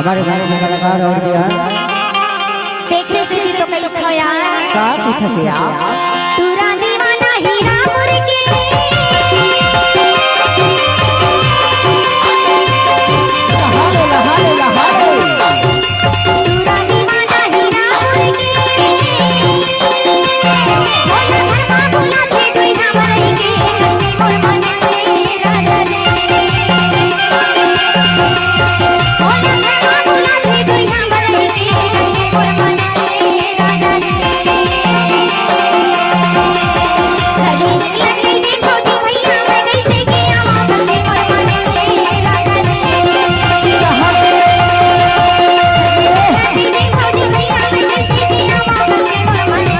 हमारे गाने में कलाकार और भी है देखने से तो कई था यार का किथे से यार तूरा दीवाना हीरा मुर्गे लहाले लहाले लहाले तूरा दीवाना हीरा मुर्गे बोला धर्मा बोला थे कोई ना मरेंगे और मने राजा रे बोला धर्मा बोला थे कोई ना मरेंगे और मने राजा रे लगे देखो जी भैया मैं कैसे किया बंदे और मने राजा रे देखो जी भैया मैं कैसे किया बंदे और मने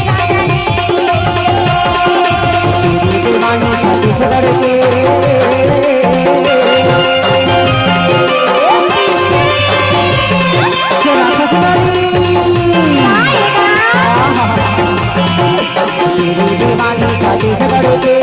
राजा रे दीवानी छत्तीसगढ़ के चोरा खसवारी दीवानी छत्तीसगढ़ के